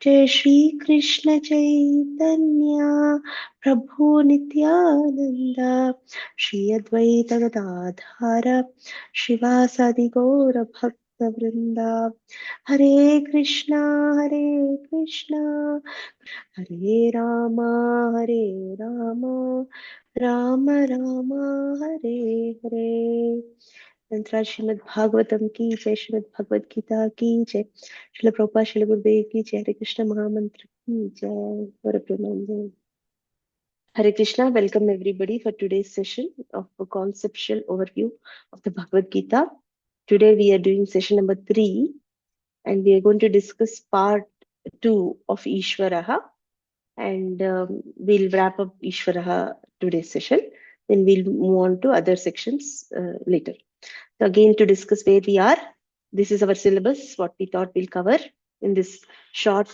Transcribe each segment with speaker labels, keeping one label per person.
Speaker 1: Jai Shri Krishna Chaitanya Prabhu Nityananda Shri Advaita Gadadhara Shivasadi Gaura Bhakta Vrinda Hare Krishna Hare Rama Rama Rama Hare Hare. Mantra Srimad Bhagavatam ki jai, Srimad Bhagavad-gītā ki jai, Srila Prabhupada Srila Gurudev ki jai, Hare Krishna Mahamantra ki jai. Varapramanam. Hare Krishna, welcome everybody for today's session of a conceptual overview of the Bhagavad-gītā. Today we are doing session number 3 and we are going to discuss part 2 of Iśvaraḥ, and we'll wrap up Iśvaraḥ today's session. Then we'll move on to other sections later. So again, to discuss where we are, this is our syllabus, what we thought we'll cover in this short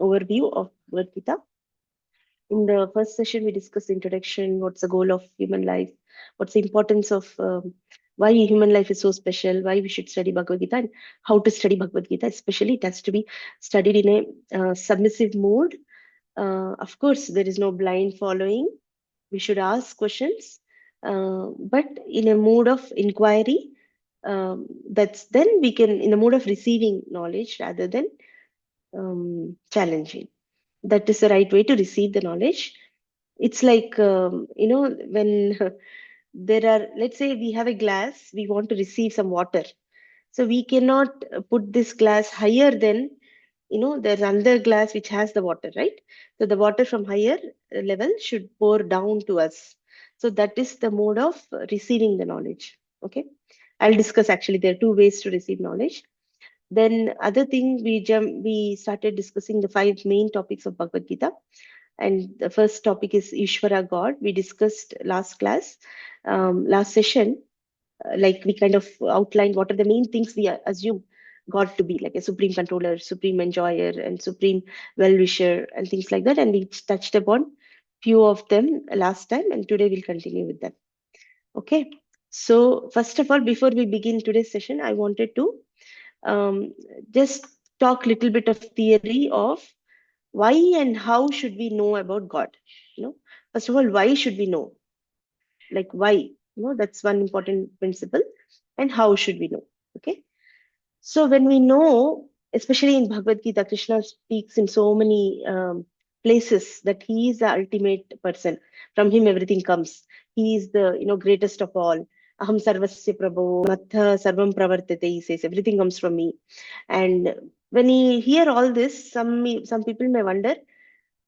Speaker 1: overview of Bhagavad-gītā. In the first session, we discussed the introduction, what's the goal of human life, what's the importance of why human life is so special, why we should study Bhagavad-gītā, and how to study Bhagavad-gītā. Especially, it has to be studied in a submissive mood. Of course, there is no blind following. We should ask questions, but in a mood of inquiry. That's then we can, in the mood of receiving knowledge rather than challenging. That is the right way to receive the knowledge. It's like, when there are, let's say we have a glass, we want to receive some water. So we cannot put this glass higher than, there's another glass which has the water, right? So the water from higher level should pour down to us. So that is the mode of receiving the knowledge. Okay. I'll discuss, actually, there are 2 ways to receive knowledge. Then other thing, we started discussing the 5 main topics of Bhagavad-gītā. And the first topic is Iśvara, God. We discussed last class, last session, like we kind of outlined what are the main things we assume God to be, like a supreme controller, supreme enjoyer, and supreme well-wisher, and things like that. And we touched upon few of them last time, and today we'll continue with them. Okay. So first of all, before we begin today's session, I wanted to just talk a little bit of theory of why and how should we know about God. First of all, why should we know? Like why? That's one important principle. And how should we know? Okay. So when we know, especially in Bhagavad-gītā, Krishna speaks in so many places that he is the ultimate person. From him, everything comes. He is the greatest of all. Aham sarvasya prabho, mattha sarvam pravartate, he says, everything comes from me. And when you hear all this, some people may wonder,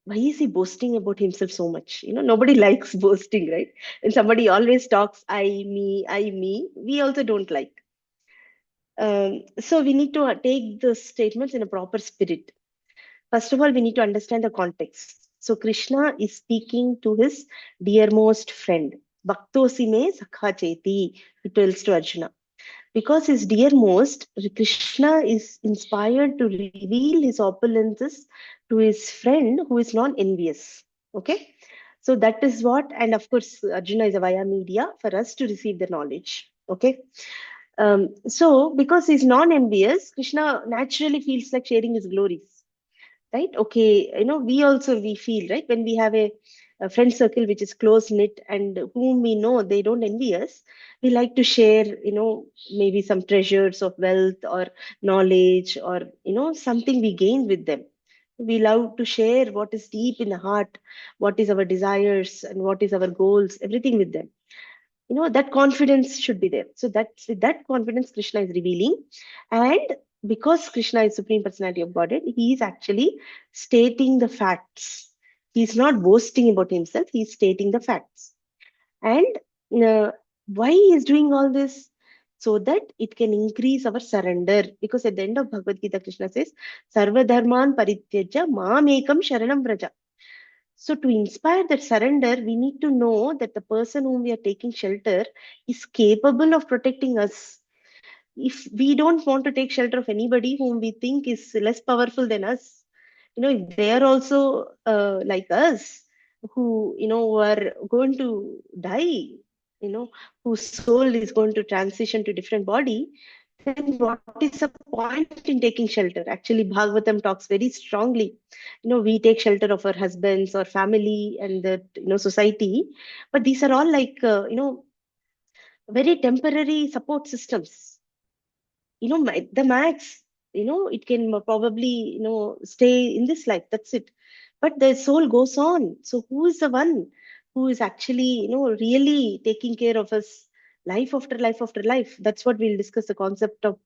Speaker 1: why is he boasting about himself so much? Nobody likes boasting, right? And somebody always talks, I, me, we also don't like. So we need to take the statements in a proper spirit. First of all, we need to understand the context. So Krishna is speaking to his dearmost friend. Bhaktosi me sakha cheti, he tells to Arjuna. Because his dearmost, Krishna is inspired to reveal his opulences to his friend who is non-envious. Okay? So that is what, and of course, Arjuna is a via media for us to receive the knowledge. Okay? So because he's non-envious, Krishna naturally feels like sharing his glories. Right? Okay, we feel, right, when we have a friend circle which is close knit and whom we know they don't envy us, we like to share, maybe some treasures of wealth or knowledge or, something we gain with them. We love to share what is deep in the heart, what is our desires and what is our goals, everything with them. That confidence should be there. So that's with that confidence Krishna is revealing. And because Krishna is Supreme Personality of Godhead, he is actually stating the facts. He's not boasting about himself, he's stating the facts. And why he is doing all this? So that it can increase our surrender. Because at the end of Bhagavad-gītā, Krishna says, Sarva dharman parityaja mam ekam sharanam vraja. So to inspire that surrender, we need to know that the person whom we are taking shelter is capable of protecting us. If we don't want to take shelter of anybody whom we think is less powerful than us, if they are also like us, who, are going to die, whose soul is going to transition to different body, then what is the point in taking shelter? Actually, Bhagavatam talks very strongly. We take shelter of our husbands or family and the society, but these are all like very temporary support systems. The max, it can probably stay in this life. That's it. But the soul goes on. So who is the one who is actually really taking care of us life after life after life? That's what we'll discuss, the concept of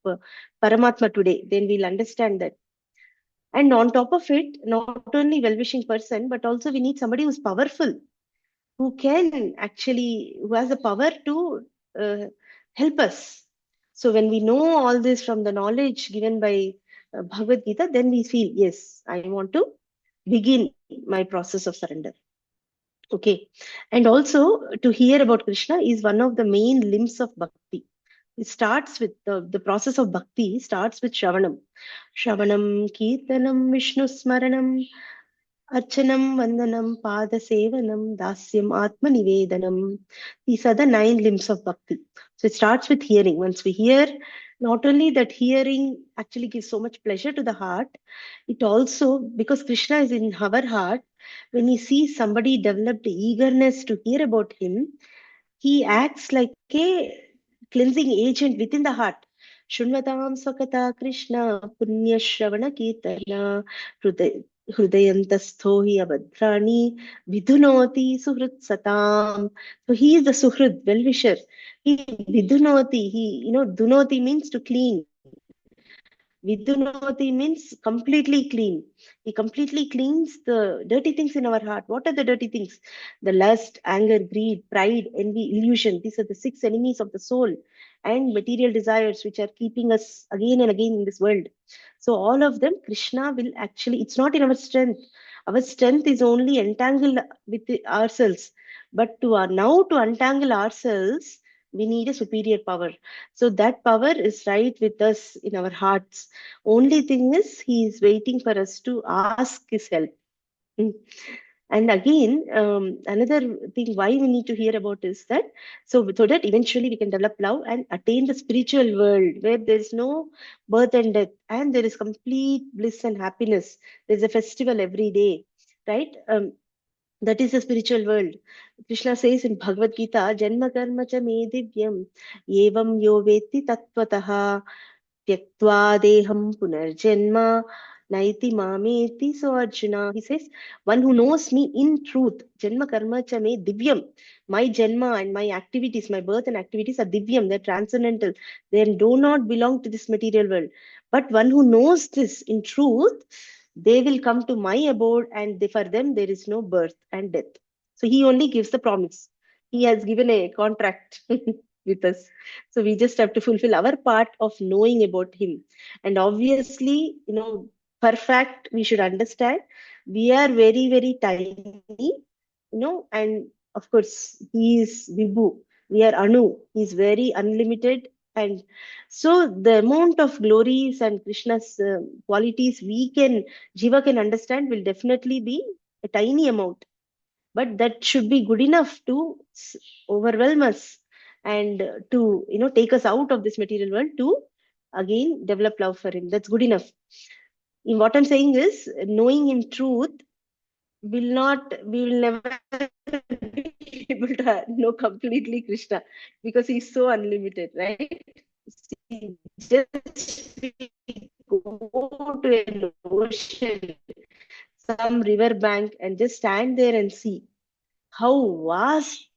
Speaker 1: Paramatma today. Then we'll understand that. And on top of it, not only well-wishing person, but also we need somebody who's powerful, who has the power to uh, help us. So when we know all this from the knowledge given by Bhagavad-Gītā, then we feel, yes, I want to begin my process of surrender. Okay. And also to hear about Krishna is one of the main limbs of bhakti. It starts with the process of bhakti starts with Shravanam. Shravanam, Kirtanam, Vishnu Smaranam, Archanam, Vandanam, Pada Sevanam, Dasyam, Atma Nivedanam. These are the 9 limbs of bhakti. So it starts with hearing. Once we hear, not only that hearing actually gives so much pleasure to the heart, it also, because Krishna is in our heart, when he sees somebody developed eagerness to hear about him, he acts like a cleansing agent within the heart. Shunvatam Swakata Krishna Punya Shravana Kirtana Hrudayantastho hi abhadrani vidhunoti suhrit satam. So he is the suhrid, well-wisher. He vidhunoti, dunoti means to clean. Vidunoti means completely clean. He completely cleans the dirty things in our heart. What are the dirty things? The lust, anger, greed, pride, envy, illusion. These are the 6 enemies of the soul and material desires which are keeping us again and again in this world. So all of them, Krishna will actually, it's not in our strength. Our strength is only entangled with ourselves. But now to untangle ourselves, we need a superior power. So that power is right with us in our hearts. Only thing is, he is waiting for us to ask his help. Mm. And again, another thing why we need to hear about is that so that eventually we can develop love and attain the spiritual world where there is no birth and death, and there is complete bliss and happiness. There's a festival every day, right? That is the spiritual world. Krishna says in Bhagavad-gītā, Janma karma cha me divyam, evam yo veti tattvataha, tyaktva deham punarjanma, naiti mameti. So Arjuna, he says, one who knows me in truth, Janma karma cha me divyam. My Janma and my activities, my birth and activities are divyam, they're transcendental. They do not belong to this material world. But one who knows this in truth, they will come to my abode, and for them there is no birth and death. So he only gives the promise. He has given a contract with us. So we just have to fulfill our part of knowing about him. And obviously, per fact, we should understand we are very, very tiny, and of course, he is Vibhu. We are Anu. He is very unlimited. And so the amount of glories and Krishna's qualities Jiva can understand will definitely be a tiny amount. But that should be good enough to overwhelm us and to take us out of this material world to again develop love for him. That's good enough. In what I'm saying is, knowing him truth we will never be able to know completely Krishna, because he's so unlimited, right? See, just we go to an ocean, some river bank, and just stand there and see how vast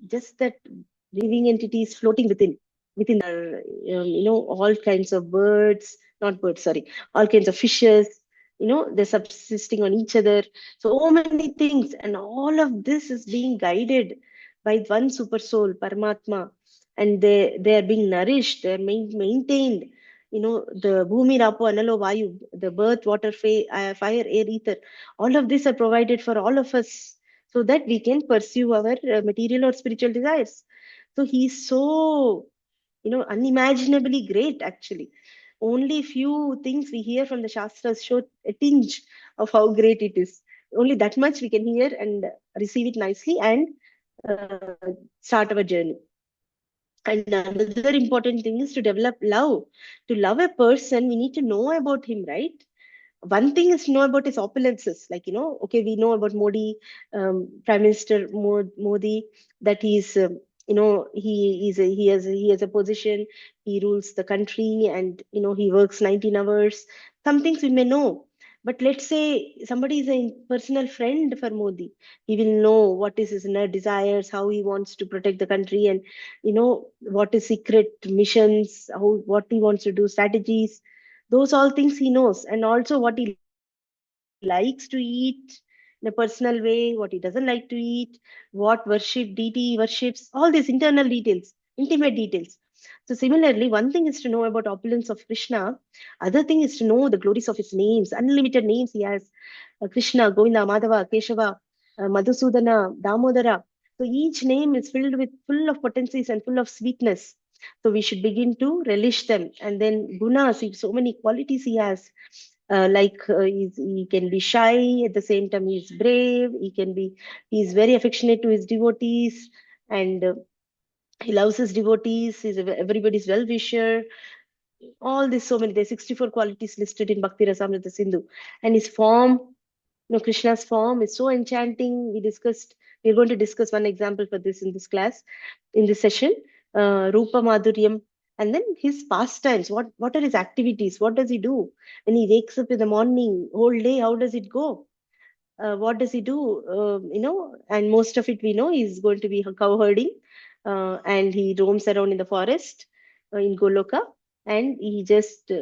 Speaker 1: just that living entities floating within the all kinds of birds, not birds, sorry, all kinds of fishes, they're subsisting on each other, so many things, and all of this is being guided by one super soul, Paramatma, and they are being nourished, they're maintained, the bhumi rapo analo vayu, the birth, water, fire, air, ether, all of this are provided for all of us so that we can pursue our material or spiritual desires. So he's so, unimaginably great actually. Only few things we hear from the Shastras show a tinge of how great it is. Only that much we can hear and receive it nicely and start our journey. And another important thing is to develop love. To love a person, we need to know about him, right? One thing is to know about his opulences. Like, okay, we know about Modi, Prime Minister Modi, that he's, he has a position, he rules the country, and, he works 19 hours. Some things we may know. But let's say somebody is a personal friend for Modi. He will know what is his inner desires, how he wants to protect the country, and, what is secret missions, what he wants to do, strategies, those all things he knows, and also what he likes to eat in a personal way, what he doesn't like to eat, what deity he worships, all these internal details, intimate details. So similarly, one thing is to know about opulence of Krishna, other thing is to know the glories of his names, unlimited names he has. Krishna, Govinda, Madhava, Keshava, Madhusudana, Damodara. So each name is filled with full of potencies and full of sweetness. So we should begin to relish them. And then gunas, so many qualities he has. He can be shy, at the same time he's brave, he's very affectionate to his devotees, and he loves his devotees, everybody's well-wisher. All this, so many, there's 64 qualities listed in Bhakti Rasamrita Sindhu. And his form, Krishna's form is so enchanting. We're going to discuss one example for this in this class, in this session, Rupa Madhuryam. And then his pastimes, what are his activities? What does he do? When he wakes up in the morning, whole day, how does it go? What does he do? And most of it we know he's going to be cow herding, and he roams around in the forest in Goloka, and he just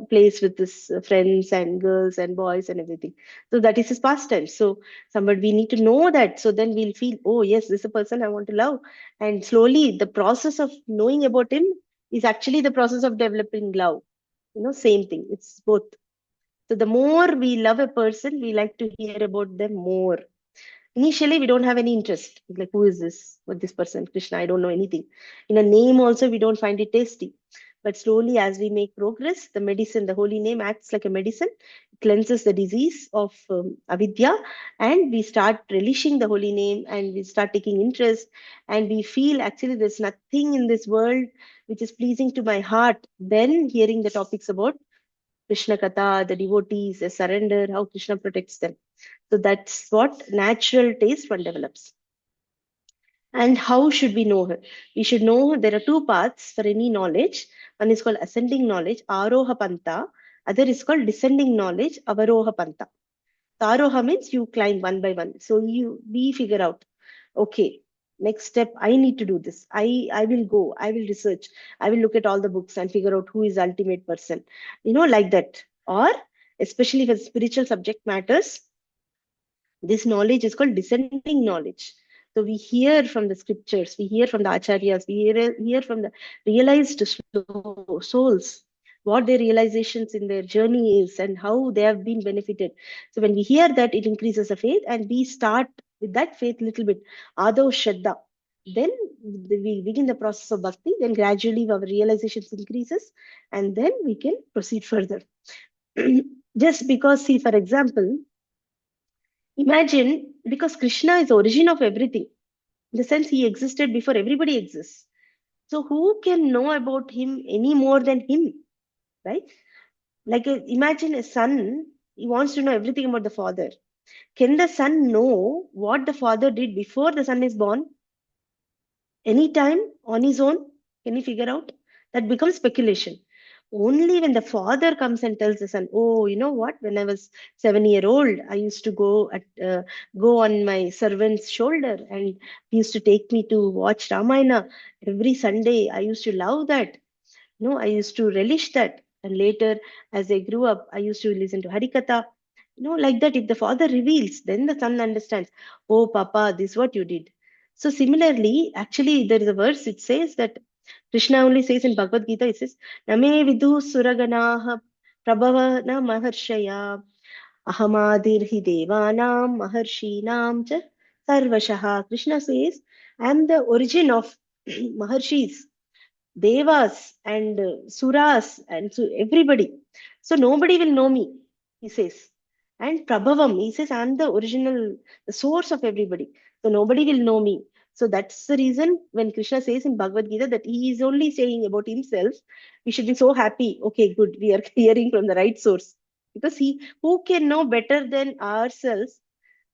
Speaker 1: plays with his friends and girls and boys and everything. So that is his pastime. So somebody, we need to know that. So then we'll feel, oh yes, this is a person I want to love. And slowly the process of knowing about him is actually the process of developing love. Same thing. It's both. So the more we love a person, we like to hear about them more. Initially, we don't have any interest. It's like, who is this? What this person? Krishna, I don't know anything. In a name also, we don't find it tasty. But slowly, as we make progress, the medicine, the holy name acts like a medicine, cleanses the disease of avidya, and we start relishing the holy name, and we start taking interest, and we feel actually there's nothing in this world which is pleasing to my heart. Then hearing the topics about Krishna Katha, the devotees, the surrender, how Krishna protects them. So that's what natural taste one develops. And how should we know her? We should know there are two paths for any knowledge. One is called ascending knowledge, Aroha Panta. Other is called descending knowledge, Avaroha Panta. Aroha means you climb one by one. So we figure out, okay, next step, I need to do this. I will go, I will research, I will look at all the books and figure out who is the ultimate person. Like that. Or especially for spiritual subject matters, this knowledge is called descending knowledge. So we hear from the scriptures, we hear from the acharyas, we hear from the realized souls, what their realizations in their journey is and how they have been benefited. So when we hear that, it increases the faith, and we start with that faith little bit, ado shraddha. Then we begin the process of bhakti, then gradually our realizations increases, and then we can proceed further. Just because, see, for example, imagine, because Krishna is the origin of everything, in the sense he existed before everybody exists. So who can know about him any more than him, right? Like imagine a son, he wants to know everything about the father. Can the son know what the father did before the son is born? Anytime on his own? Can he figure out? That becomes speculation. Only when the father comes and tells the son, "Oh, you know what? When I was 7 year old, I used to go on my servant's shoulder, and he used to take me to watch Ramayana every Sunday. I used to love that. No, I used to relish that. And later, as I grew up, I used to listen to Harikatha. Like that, if the father reveals, then the son understands, oh, Papa, this is what you did. So, similarly, actually, there is a verse, it says that Krishna only says in Bhagavad-gītā, it says, Name vidu suraganaha prabhavana maharshaya ahamadirhi devanam maharshinam cha sarvashaha. Krishna says, I am the origin of maharshis, devas, and suras, and so everybody. So nobody will know me, he says. And Prabhavam, he says, I'm the original, the source of everybody. So nobody will know me. So that's the reason when Krishna says in Bhagavad-gītā that he is only saying about himself, we should be so happy. Okay, good, we are hearing from the right source. Because who can know better than ourselves,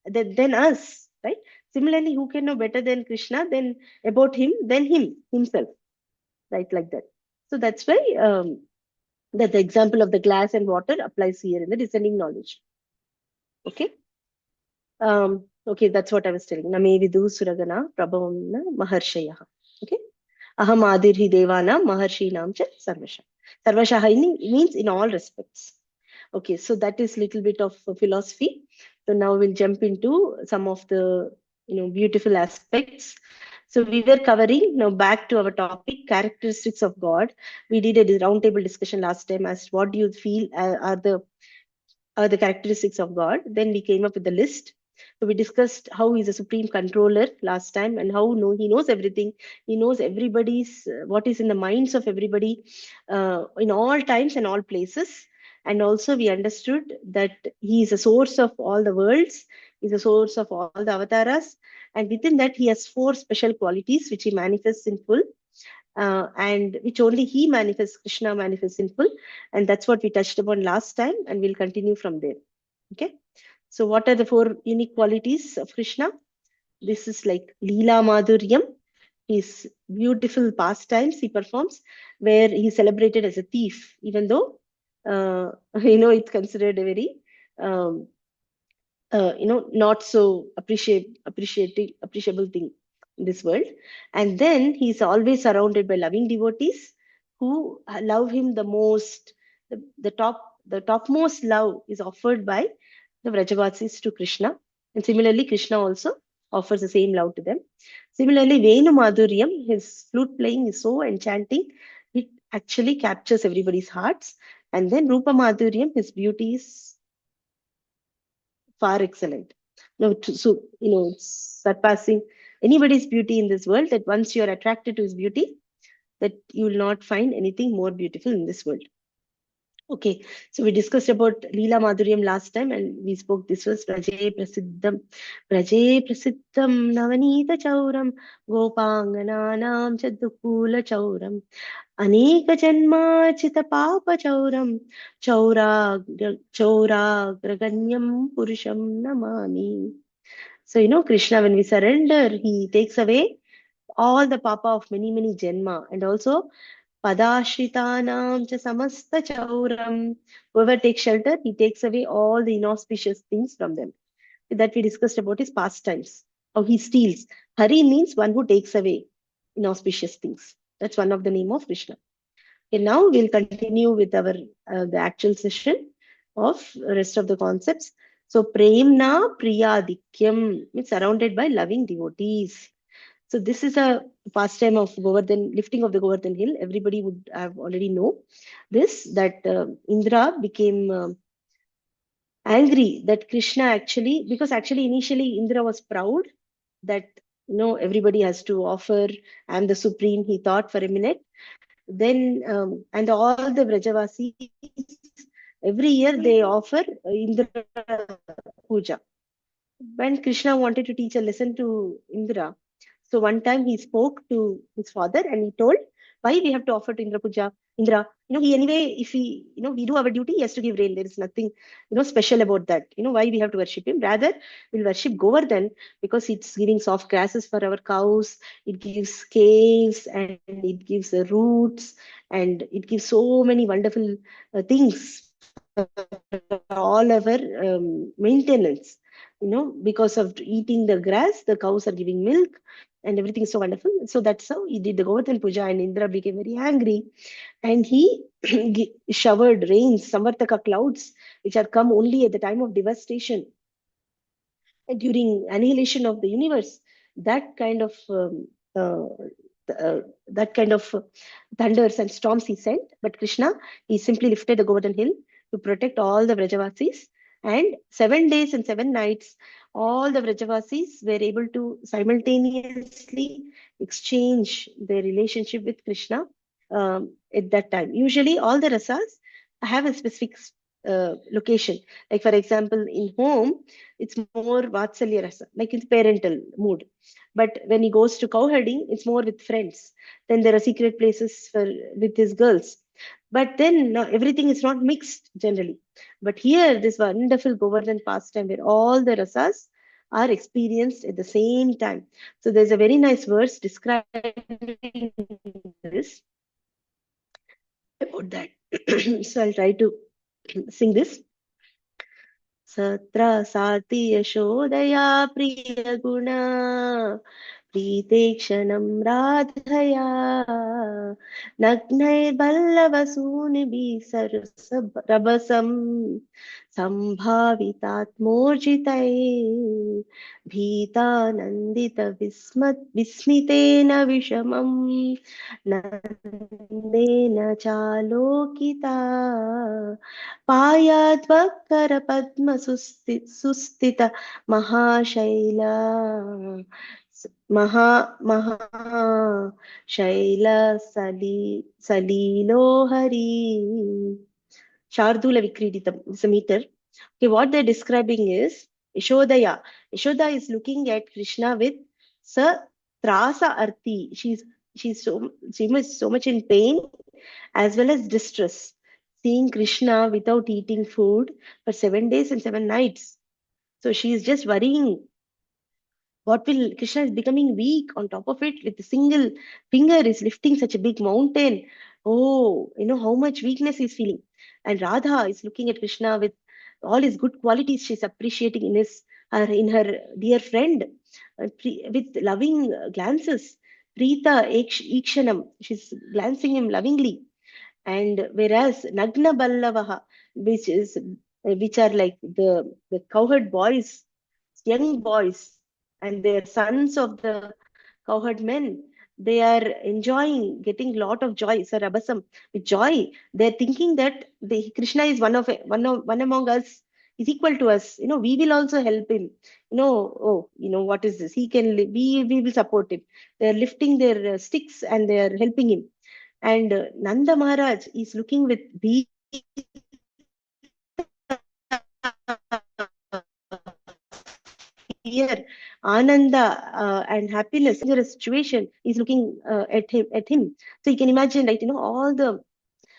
Speaker 1: than us, right? Similarly, who can know better than Krishna, than about him, than himself, right? Like that. So that's why that the example of the glass and water applies here in the descending knowledge. Okay. Okay, that's what I was telling. Name vidu suragana prabhavamna maharshayah. Okay. Aham adirhi devana maharshinam cha sarvasha. Sarvasha means in all respects. Okay, so that is little bit of philosophy. So now we'll jump into some of the beautiful aspects. So we were covering now back to our topic, characteristics of God. We did a roundtable discussion last time as what do you feel are the characteristics of God. Then we came up with the list. So we discussed how he's a supreme controller last time and how he knows everything. He knows everybody's what is in the minds of everybody in all times and all places. And also we understood that he is a source of all the worlds. He's a source of all the avatars. And within that, he has 4 special qualities which he manifests in full. And which only he manifests, Krishna manifests in full. And that's what we touched upon last time, and we'll continue from there. Okay. So what are the 4 unique qualities of Krishna? This is like Leela Madhuryam, his beautiful pastimes he performs, where he's celebrated as a thief, even though, it's considered a very, not so appreciable thing in this world. And then he's always surrounded by loving devotees who love him the most. The topmost love is offered by the Vrajavasis to Krishna. And similarly, Krishna also offers the same love to them. Similarly, Venu Madhuryam, his flute playing is so enchanting, it actually captures everybody's hearts. And then Rupa Madhuryam, his beauty is far excellent. So, surpassing anybody's beauty in this world, that once you are attracted to his beauty, that you will not find anything more beautiful in this world. Okay, so we discussed about Leela Madhuryam last time, and we spoke this was Praje Prasiddham Navanita Chauram Gopangananam Chadukula Chauram Aneka Janmachita Papa Chauram Chauragraganyam Purusham Namami. So, Krishna, when we surrender, he takes away all the papa of many janma, and also Padashritanam cha samasta chauram. Whoever takes shelter, he takes away all the inauspicious things from them. That we discussed about his pastimes, how he steals. Hari means one who takes away inauspicious things. That's one of the name of Krishna. Okay, now we'll continue with our the actual session of rest of the concepts. So Premna Priyadikyam means surrounded by loving devotees. So this is a pastime of Govardhan, lifting of the Govardhan hill. Everybody would have already know this, that Indra became angry that Krishna actually, because actually initially Indra was proud that everybody has to offer, I'm the supreme, he thought for a minute. Then and all the Vrajavasis, every year they offer Indra puja. When Krishna wanted to teach a lesson to Indra, so one time he spoke to his father and he told, why we have to offer to Indra puja? Indra, he anyway, if we do our duty, he has to give rain. There is nothing, special about that. Why we have to worship him? Rather, we'll worship Govardhan because it's giving soft grasses for our cows. It gives caves and it gives the roots and it gives so many wonderful things for all our maintenance. Because of eating the grass, the cows are giving milk and everything is so wonderful. So that's how he did the Govardhan Puja, and Indra became very angry and he showered rains, Samartaka clouds, which had come only at the time of devastation and during annihilation of the universe. That kind of thunders and storms he sent. But Krishna, he simply lifted the Govardhan hill to protect all the Vrajavasis. And 7 days and 7 nights, all the Vrajavasis were able to simultaneously exchange their relationship with Krishna at that time. Usually, all the rasas have a specific location. Like for example, in home, it's more Vatsalya rasa, like it's parental mood. But when he goes to cow herding, it's more with friends. Then there are secret places for with his girls. But then everything is not mixed generally. But here, this wonderful Govardhan pastime where all the rasas are experienced at the same time. So there's a very nice verse describing this about that. So I'll try to sing this. Satra Sati Yashodaya Priyaguna प्रीतेक्षणं राधया नग्नैर्बल्लवसूनिभिः सरसरभसं सम्भावितात्मोर्जितैः विस्मितेन विषमं नन्देन चालोकिता पायाद्वक्करपद्मसुस्थित महाशैला सलीलो Hari Shardula Vikriditam is a meter. Okay, what they're describing is Yashodaya. Yashoda is looking at Krishna with sa trasa arti. She's so much in pain as well as distress, seeing Krishna without eating food for 7 days and 7 nights. So she is just worrying. What will Krishna is becoming weak on top of it with a single finger is lifting such a big mountain. Oh, how much weakness he's feeling. And Radha is looking at Krishna with all his good qualities she's appreciating in her dear friend with loving glances. Preeta Ikshanam, she's glancing him lovingly. And whereas Nagna Ballavaha, which are like the cowherd boys, young boys, and they're sons of the cowherd men, they are enjoying, getting lot of joy, sarabasam, with joy. They're thinking that Krishna is one among us, is equal to us. We will also help him. What is this? He can we will support him. They're lifting their sticks and they're helping him. And Nanda Maharaj is looking with fear, Ananda, and happiness. In a situation, he's looking at him. So you can imagine, right? All the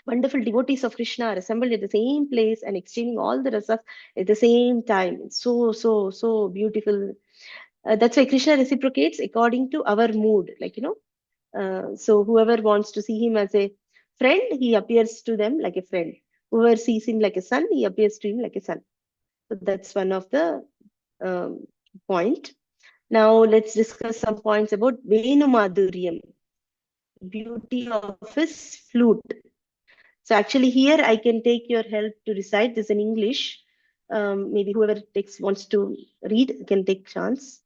Speaker 1: wonderful devotees of Krishna are assembled at the same place and exchanging all the rasas at the same time. It's so beautiful. That's why Krishna reciprocates according to our mood. So whoever wants to see him as a friend, he appears to them like a friend. Whoever sees him like a son, he appears to him like a son. So that's one of the point. Now let's discuss some points about Venu Madhuryam, beauty of his flute. So actually here I can take your help to recite this in English. Maybe whoever wants to read can take chance.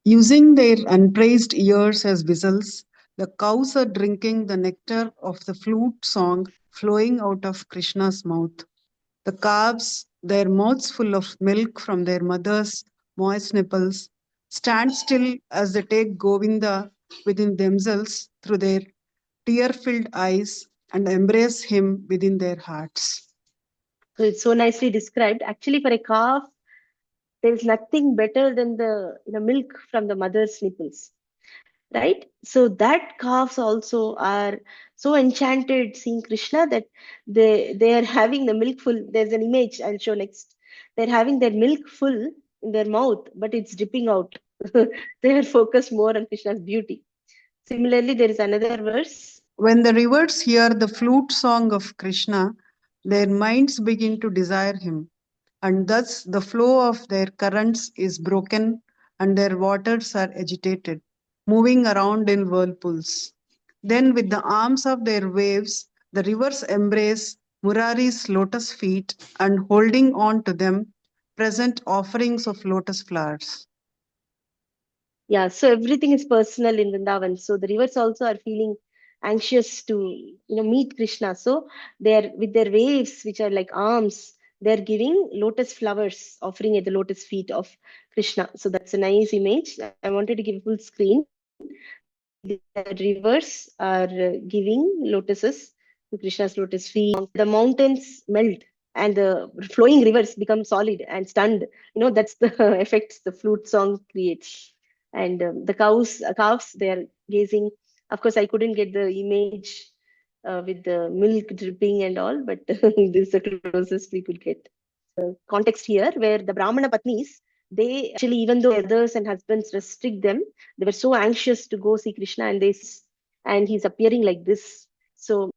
Speaker 2: Using their unpraised ears as whistles, the cows are drinking the nectar of the flute song flowing out of Krishna's mouth. The calves, their mouths full of milk from their mother's moist nipples, stand still as they take Govinda within themselves through their tear-filled eyes and embrace him within their hearts.
Speaker 1: So it's so nicely described. Actually, for a calf, there is nothing better than the milk from the mother's nipples, right? So that calves also are so enchanted seeing Krishna that they are having the milk full. There's an image I'll show next. They're having their milk full in their mouth, but it's dripping out. They are focused more on Krishna's beauty. Similarly, there is another verse.
Speaker 2: When the rivers hear the flute song of Krishna, their minds begin to desire him, and thus the flow of their currents is broken and their waters are agitated, moving around in whirlpools. Then, with the arms of their waves, the rivers embrace Murari's lotus feet and, holding on to them, present offerings of lotus flowers.
Speaker 1: Yeah, so everything is personal in Vrindavan. So the rivers also are feeling anxious to meet Krishna. So they're with their waves, which are like arms, they're giving lotus flowers, offering at the lotus feet of Krishna. So that's a nice image. I wanted to give full screen. The rivers are giving lotuses to Krishna's lotus feet. The mountains melt and the flowing rivers become solid and stunned. That's the effects the flute song creates. And the calves, they are gazing. Of course, I couldn't get the image with the milk dripping and all, but this is the closest we could get. Context here, where the Brahmana Patnis, they actually, even though mothers and husbands restrict them, they were so anxious to go see Krishna, and he's appearing like this. So,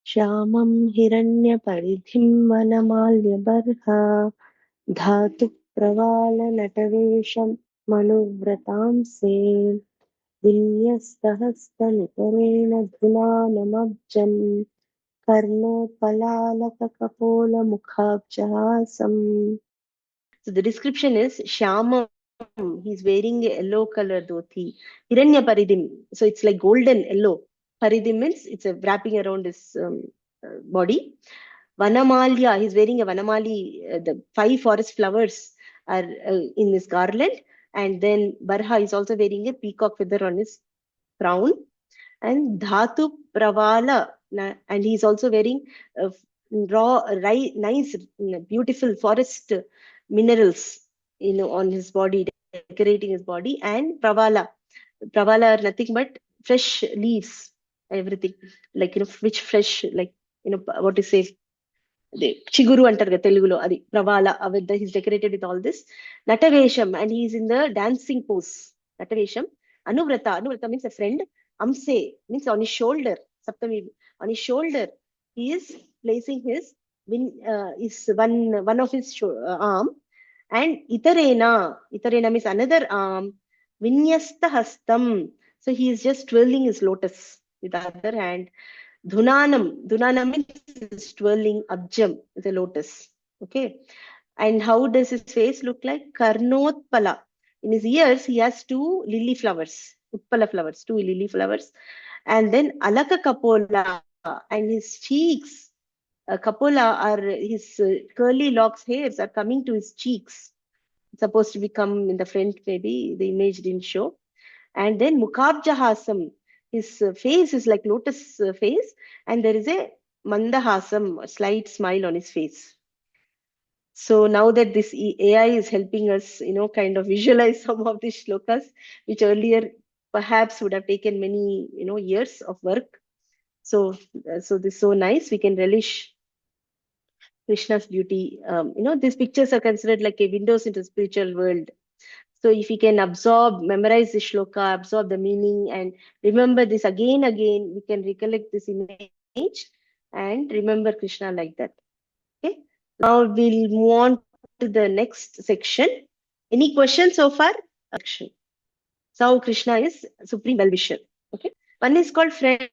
Speaker 1: Shyamam Hiranya Paridhim Vanamalya Barha Dhatu Pravala Natavesham Manuvratam Se Dinyastahastanitarena Dhunanamabjam Karnopalalakampola Mukhabjahasam. So the description is Shyamam, he's wearing a yellow color dhoti. Hiranya Paridim, so it's like golden yellow. Paridim means it's a wrapping around his body. Vanamalya, he's wearing a Vanamali, the 5 forest flowers are in his garland. And then Barha is also wearing a peacock feather on his crown. And Dhatu Pravala, and he's also wearing nice, beautiful forest minerals, on his body, decorating his body. And Pravala are nothing but fresh leaves, everything, like, which fresh, like, what to say, Chiguru antar Telugulo, adi Pravala, he's decorated with all this. Natavesham, and he's in the dancing pose. Natavesham. Anuvrata means a friend. Amse means on his shoulder. Saptami, on his shoulder, he is placing his one of his arm. And Itarena means another arm. Vinyasta hastam. So he is just twirling his lotus with the other hand. Dhunanam means twirling abjam, the lotus. Okay. And how does his face look like? Karnotpala. In his ears, he has 2 lily flowers, Utpala flowers, 2 lily flowers. And then Alaka Kapola, and his cheeks, Kapola, are his curly locks, hairs are coming to his cheeks. It's supposed to become in the front, maybe the image didn't show. And then Mukhabjahasam, his face is like lotus face, and there is a mandahasam, a slight smile on his face. So now that this AI is helping us, kind of visualize some of these shlokas, which earlier perhaps would have taken many, years of work. So this is so nice. We can relish Krishna's beauty. These pictures are considered like a windows into the spiritual world. So if we can memorize the shloka, absorb the meaning, and remember this again, we can recollect this image and remember Krishna like that. Okay. Now we'll move on to the next section. Any questions so far? Action. So Krishna is supreme well-wisher. Okay. One is called friend,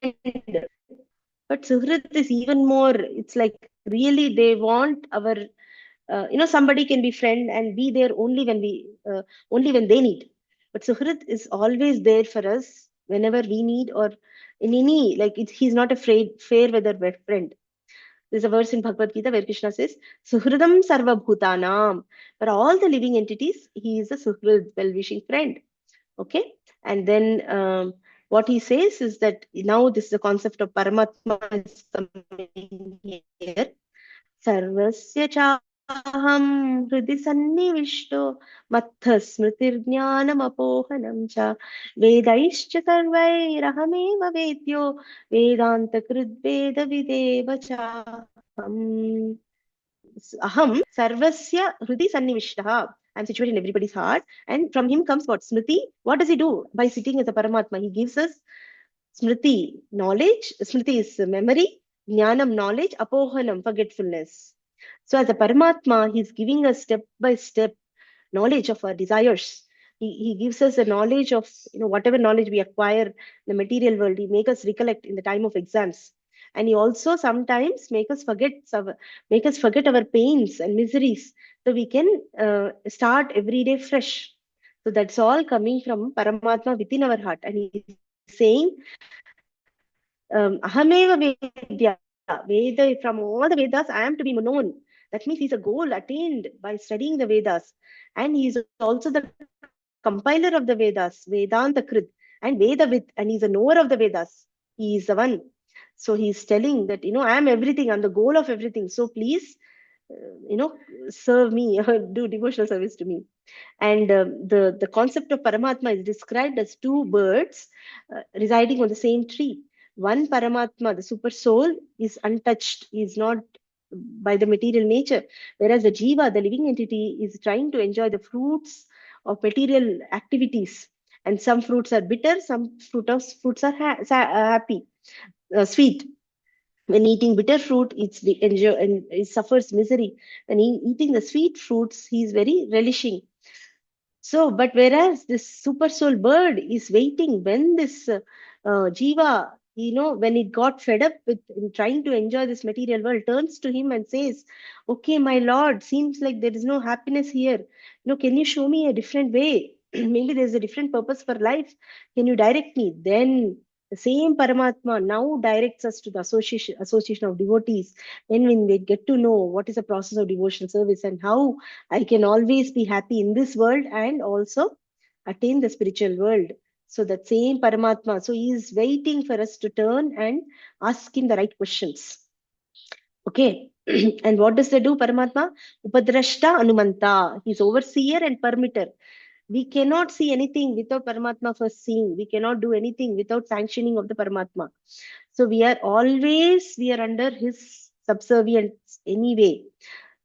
Speaker 1: but Suhrit is even more. It's like really they want our. Somebody can be friend and be there only when they need. But Suhrit is always there for us whenever we need, or in any, like, he's not afraid, fair weather friend. There's a verse in Bhagavad-gītā where Krishna says, Suhridam sarva bhutanam. For all the living entities, he is a Suhrid, well-wishing friend. Okay. And then what he says is that now this is the concept of Paramatma is coming here. Sarvasya cha aham hridi sannivishto mattha smritirjnanam apohanam cha vedaischa sarvairahameva vedyo vedanta kridveda videva cha aham sarvasya hridi sannivishtaha. I'm situated in everybody's heart, and from him comes what? Smriti. What does he do? By sitting as a Paramatma, he gives us Smriti, knowledge. Smriti is memory. Jnanam, knowledge. Apohanam, forgetfulness. So as a Paramatma, he's giving us step-by-step knowledge of our desires. He gives us a knowledge of, whatever knowledge we acquire in the material world, he makes us recollect in the time of exams. And he also sometimes make us forget our pains and miseries, so we can start every day fresh. So that's all coming from Paramatma within our heart. And he's saying, Ahameva Vedya, Veda, from all the Vedas, I am to be known. That means he's a goal attained by studying the Vedas. And he's also the compiler of the Vedas, Vedanta Krit, and Vedavid, and he's a knower of the Vedas. He is the one. So he's telling that, I am everything, I'm the goal of everything. So please, serve me, do devotional service to me. And the concept of Paramatma is described as two birds residing on the same tree. One Paramatma, the super soul, is untouched, is not by the material nature, whereas the Jiva, the living entity, is trying to enjoy the fruits of material activities. And some fruits are bitter, some fruits are happy, sweet. When eating bitter fruit, it's enjoy and it suffers misery. When eating the sweet fruits, he is very relishing. So, but whereas this super soul bird is waiting when this Jiva, when it got fed up with trying to enjoy this material world, turns to him and says, "Okay, my lord, seems like there is no happiness here. Can you show me a different way? Maybe there's a different purpose for life. Can you direct me?" Then the same Paramatma now directs us to the association of devotees. Then when we get to know what is the process of devotional service and how I can always be happy in this world and also attain the spiritual world. So that same Paramatma, so he is waiting for us to turn and ask him the right questions. Okay. And what does they do, Paramatma? Upadrashta Anumanta. He's overseer and permitter. We cannot see anything without Paramatma first seeing. We cannot do anything without sanctioning of the Paramatma. So we are under his subservience anyway.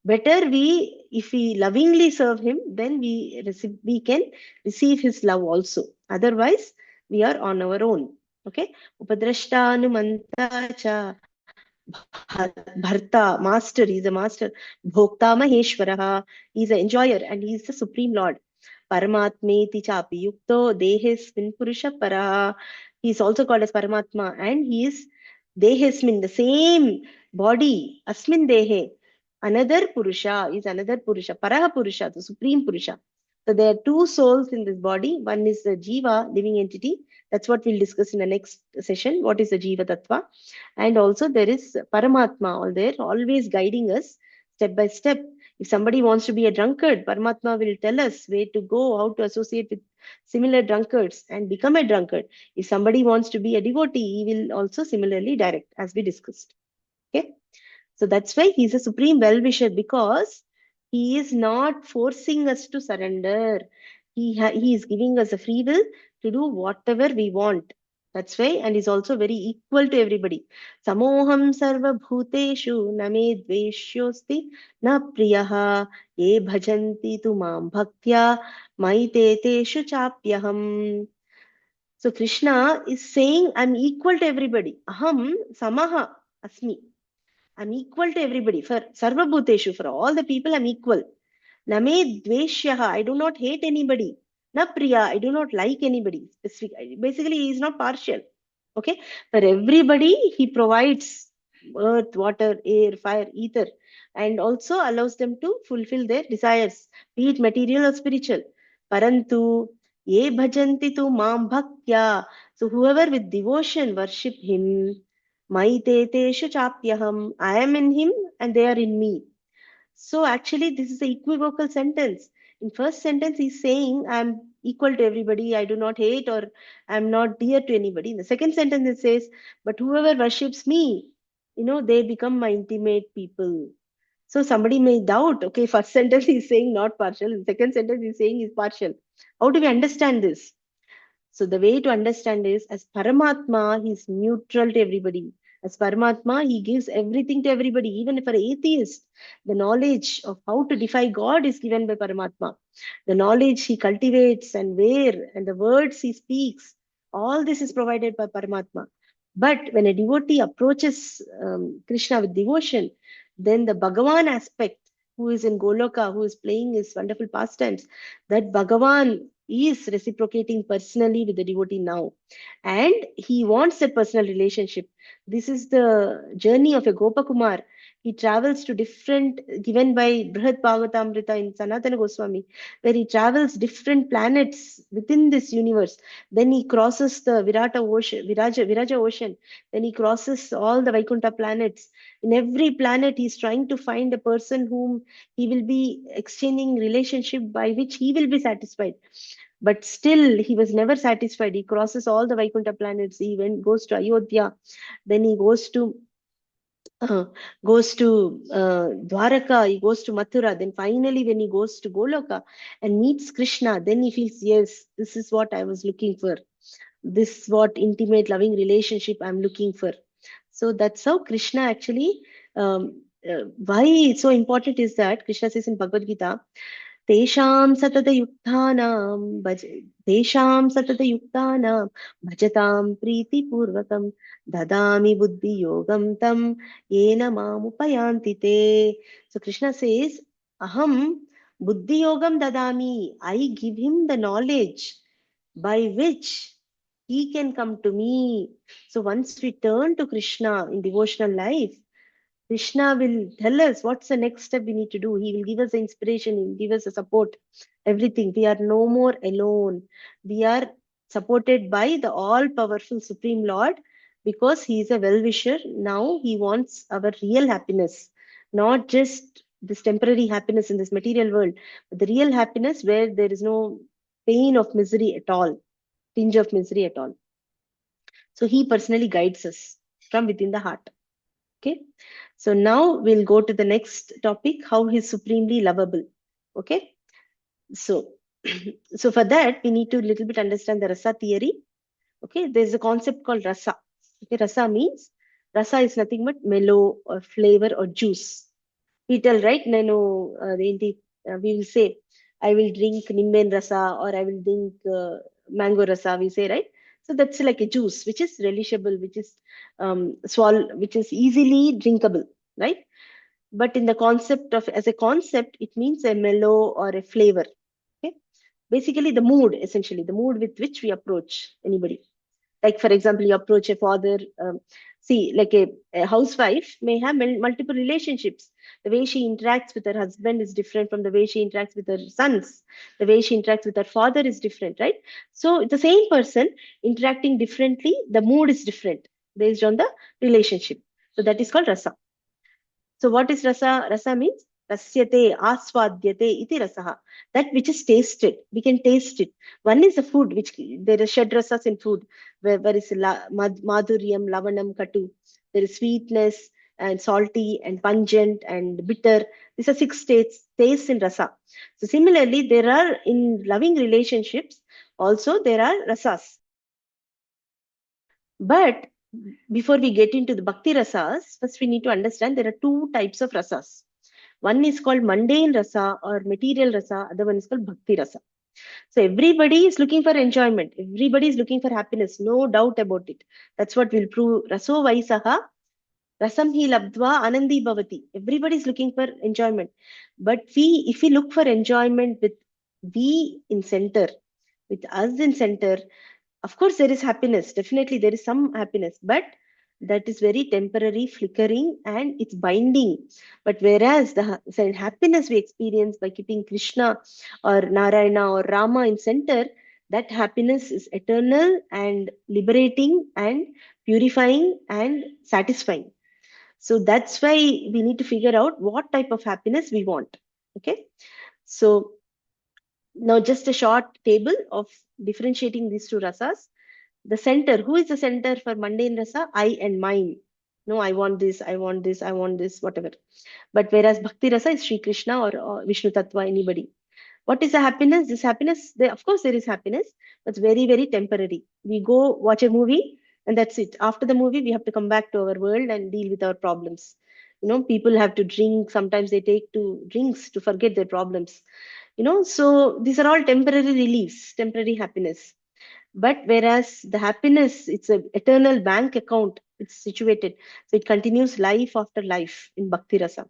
Speaker 1: Better if we lovingly serve him, then we can receive his love also. Otherwise, we are on our own. Okay. Upadrashtanumanta cha bharta, master, he is a master. Bhokta Maheshwaraha, he is an enjoyer and he is the supreme lord. Paramatmeti chapi yukto dehesmin purusha paraha. He is also called as Paramatma and he is dehesmin, the same body, asmin dehe. Another Purusha is another Purusha, Paraha Purusha, the supreme Purusha. So there are two souls in this body. One is the Jiva, living entity. That's what we'll discuss in the next session. What is the Jiva Tattva? And also there is Paramatma, all there, always guiding us step by step. If somebody wants to be a drunkard, Paramatma will tell us where to go, how to associate with similar drunkards and become a drunkard. If somebody wants to be a devotee, he will also similarly direct, as we discussed. Okay. So that's why he's a supreme well-wisher, because he is not forcing us to surrender. He is giving us a free will to do whatever we want. That's why, and he's also very equal to everybody. Samoham sarva bhuteshu name dveshyosti na priyaha ye bhajanti tu mam bhaktya maite teshu chapyaham. So Krishna is saying, I'm equal to everybody. Aham samaha asmi. I'm equal to everybody. For sarva bhuteshu, for all the people, I'm equal. Name dveshyaha, I do not hate anybody. Na priya, I do not like anybody. Basically, he is not partial. Okay. For everybody, he provides earth, water, air, fire, ether, and also allows them to fulfill their desires, be it material or spiritual. Parantu, ye bhajanti tu mam bhaktya. So whoever with devotion worship him, maite teshu chapyaham. I am in him and they are in me. So actually, this is an equivocal sentence. In first sentence, he's saying, I'm equal to everybody. I do not hate or I'm not dear to anybody. In the second sentence, it says, but whoever worships me, they become my intimate people. So somebody may doubt, okay, first sentence he's saying not partial. In second sentence, he's saying is partial. How do we understand this? So the way to understand is, as Paramatma, he's neutral to everybody. As Paramatma, he gives everything to everybody. Even for an atheist, the knowledge of how to defy God is given by Paramatma. The knowledge he cultivates and where and the words he speaks, all this is provided by Paramatma. But when a devotee approaches Krishna with devotion, then the Bhagavan aspect, who is in Goloka, who is playing his wonderful pastimes, that Bhagavan is reciprocating personally with the devotee now. And he wants that personal relationship. This is the journey of a Gopakumar. He travels to different, given by Brihad Bhagavatamrita in Sanatana Goswami, where he travels different planets within this universe. Then he crosses the Viraja ocean. Then he crosses all the Vaikuntha planets. In every planet, he's trying to find a person whom he will be exchanging relationship by which he will be satisfied. But still, he was never satisfied. He crosses all the Vaikuntha planets. He goes to Ayodhya, then he uh, goes to Dwaraka, he goes to Mathura. Then finally, when he goes to Goloka and meets Krishna, then he feels, yes, this is what I was looking for. This is what intimate, loving relationship I'm looking for. So that's how Krishna actually. Why it's so important is that Krishna says in Bhagavad-gītā, तेषां सततयुक्तानां भज तेषां सततयुक्तानां भजतां प्रीतिपूर्वकं ददामि बुद्धियोगं तं येन मामुपयान्ति ते. So Krishna says, Aham buddhiyogam dadami. I give him the knowledge by which he can come to me. So once we turn to Krishna in devotional life, Krishna will tell us what's the next step we need to do. He will give us the inspiration, he will give us the support, everything. We are no more alone. We are supported by the all powerful Supreme Lord because He is a well wisher. Now He wants our real happiness, not just this temporary happiness in this material world, but the real happiness where there is no pain of misery at all, tinge of misery at all. So He personally guides us from within the heart. Okay. So now we'll go to the next topic, how he's supremely lovable. Okay. So, so for that, we need to little bit understand the rasa theory. Okay. There's a concept called rasa. Okay. Rasa is nothing but mellow or flavor or juice. We tell, right? We will say, I will drink nimben rasa or I will drink mango rasa, we say, right? So that's like a juice, which is relishable, which is which is easily drinkable, right? But in the concept of, as a concept, it means a mellow or a flavor. Okay. Basically, the mood, essentially, the mood with which we approach anybody. Like, for example, you approach a father, see, like a housewife may have multiple relationships. The way she interacts with her husband is different from the way she interacts with her sons. The way she interacts with her father is different, right? So, the same person interacting differently, the mood is different based on the relationship. So, that is called rasa. So what is rasa? Rasa means rasyate, aswadyate, iti rasaha. That which is tasted. We can taste it. One is the food, which there is shed rasas in food, where is madhuryam, lavanam, katu. There is sweetness and salty and pungent and bitter. These are six tastes in rasa. So similarly, there are in loving relationships also there are rasas. But before we get into the bhakti rasas, first we need to understand there are two types of rasas. One is called mundane rasa or material rasa, other one is called bhakti rasa. So everybody is looking for enjoyment, everybody is looking for happiness, no doubt about it. That's what will prove. Raso vaisaha rasam hi labdva anandi bhavati. Everybody is looking for enjoyment. But if we look for enjoyment with we in center, with us in center, of course there is happiness, definitely there is some happiness, but that is very temporary, flickering, and it's binding. But whereas the happiness we experience by keeping Krishna or Narayana or Rama in center, that happiness is eternal and liberating and purifying and satisfying. So that's why we need to figure out what type of happiness we want. Okay. So now just a short table of differentiating these two rasas. The center, who is the center for mundane rasa? I and mine. No, I want this, I want this, I want this, whatever. But whereas bhakti rasa is Sri Krishna or Vishnu Tattva, anybody. What is the happiness? This happiness, of course, there is happiness, but it's very, very temporary. We go watch a movie and that's it. After the movie, we have to come back to our world and deal with our problems. People have to drink. Sometimes they take to drinks to forget their problems. So these are all temporary reliefs, temporary happiness. But whereas the happiness, it's an eternal bank account, it's situated. So it continues life after life in Bhakti Rasa.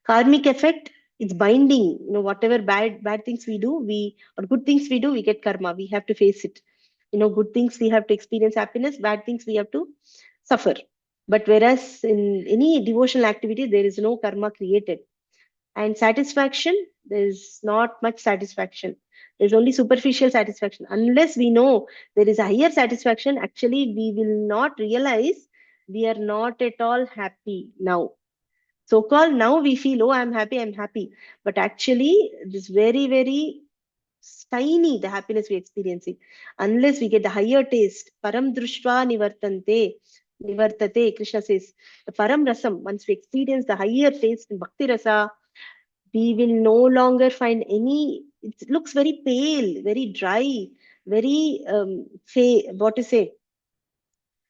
Speaker 1: Karmic effect, it's binding. Whatever bad things we do, or good things we do, we get karma. We have to face it. Good things we have to experience happiness, bad things we have to suffer. But whereas in any devotional activity, there is no karma created. And satisfaction, there's not much satisfaction. There's only superficial satisfaction. Unless we know there is a higher satisfaction, actually, we will not realize we are not at all happy now. So called now we feel, oh, I'm happy. But actually, this very, very tiny the happiness we're experiencing. Unless we get the higher taste, param drushva nivartate, Krishna says, the param rasam, once we experience the higher taste in bhakti rasa, we will no longer find any, it looks very pale, very dry, very, what to say,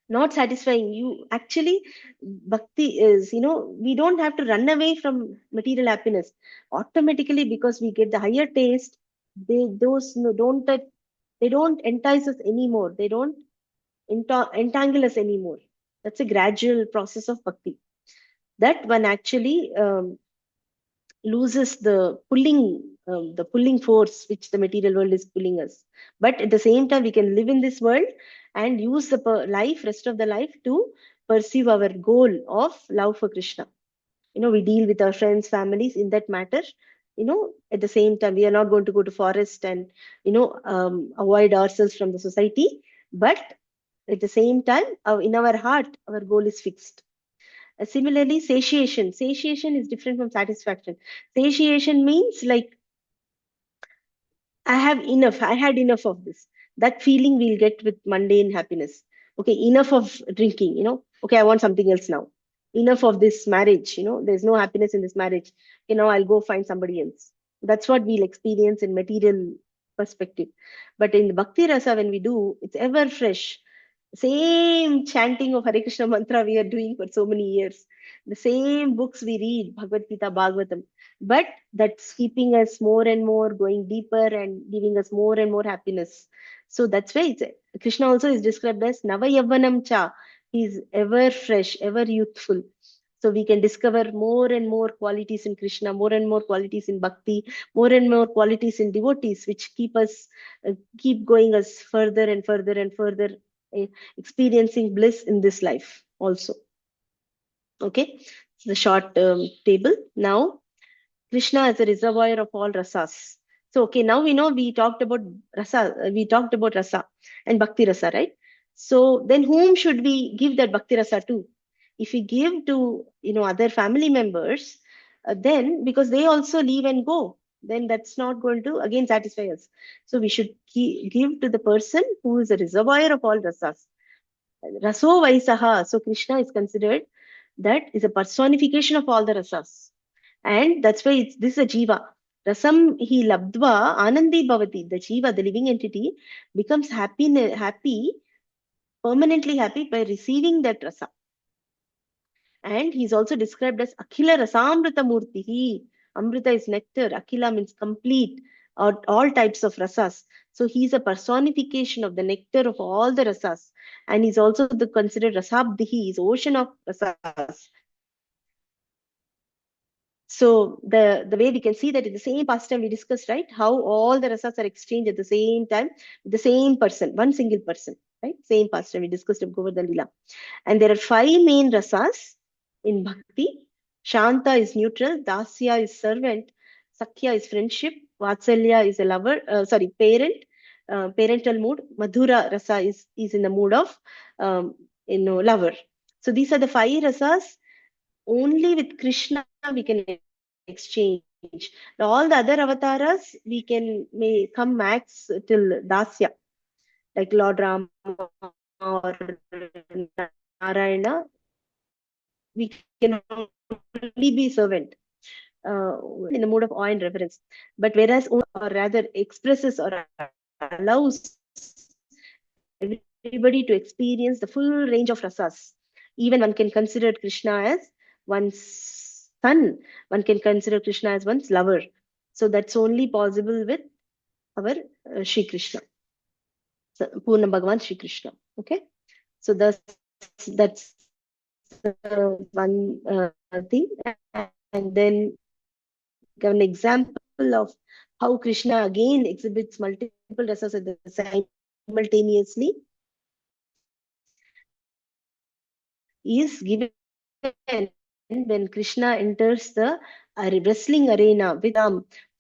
Speaker 1: not satisfying. You actually, bhakti is, we don't have to run away from material happiness. Automatically, because we get the higher taste, those don't, they don't entice us anymore. They don't entangle us anymore. That's a gradual process of bhakti. That one actually loses the pulling force which the material world is pulling us. But at the same time, we can live in this world and use the rest of the life to pursue our goal of love for Krishna. We deal with our friends, families in that matter. At the same time, we are not going to go to forest and avoid ourselves from the society. But at the same time, in our heart, our goal is fixed. Similarly, satiation. Satiation is different from satisfaction. Satiation means like, I have enough. I had enough of this. That feeling we'll get with mundane happiness. Okay, enough of drinking, Okay, I want something else now. Enough of this marriage, there's no happiness in this marriage. I'll go find somebody else. That's what we'll experience in material perspective. But in the Bhakti Rasa, when we do, it's ever fresh. Same chanting of Hare Krishna mantra we are doing for so many years. The same books we read, Bhagavad-gītā, Bhagavatam. But that's keeping us more and more going deeper and giving us more and more happiness. So that's why Krishna also is described as Nava Yavvanam Cha. He is ever fresh, ever youthful. So we can discover more and more qualities in Krishna, more and more qualities in Bhakti, more and more qualities in devotees, which keep going us further and further and further, experiencing bliss in this life also. Okay, so the short table. Now, Krishna is a reservoir of all rasas. So, okay, now we know we talked about rasa and bhakti rasa, right? So then whom should we give that bhakti rasa to? If we give to, other family members, then because they also leave and go, then that's not going to again satisfy us. So we should give to the person who is a reservoir of all rasas. Raso Vaisaha. So Krishna is considered that is a personification of all the rasas. And that's why this is a jiva. Rasam hi labdva anandi bhavati. The jiva, the living entity, becomes happy, permanently happy by receiving that rasa. And he's also described as Akhila Rasamrita Murtihi. Amrita is nectar. Akhila means complete, or all types of rasas. So he's a personification of the nectar of all the rasas. And he's also considered Rasabdihi, he's ocean of rasas. So the way we can see that in the same pastime we discussed, right? How all the rasas are exchanged at the same time, the same person, one single person, right? Same pastime we discussed of Govardhan Lila. And there are 5 main rasas in Bhakti. Shanta is neutral, Dasya is servant, Sakhya is friendship, Vatsalya is a lover, parent, parental mood, Madhura rasa is in the mood of lover. So these are the 5 rasas. Only with Krishna we can exchange. Now, all the other avatars may come max till Dasya, like Lord Rama or Narayana. We can only be servant in the mood of awe and reverence. But whereas, or rather, expresses or allows everybody to experience the full range of rasas. Even one can consider Krishna as one's son. One can consider Krishna as one's lover. So that's only possible with our Shri Krishna, Purna Bhagavan Shri Krishna. Okay, so that's one thing, and then an example of how Krishna again exhibits multiple rasas simultaneously is given when Krishna enters the wrestling arena with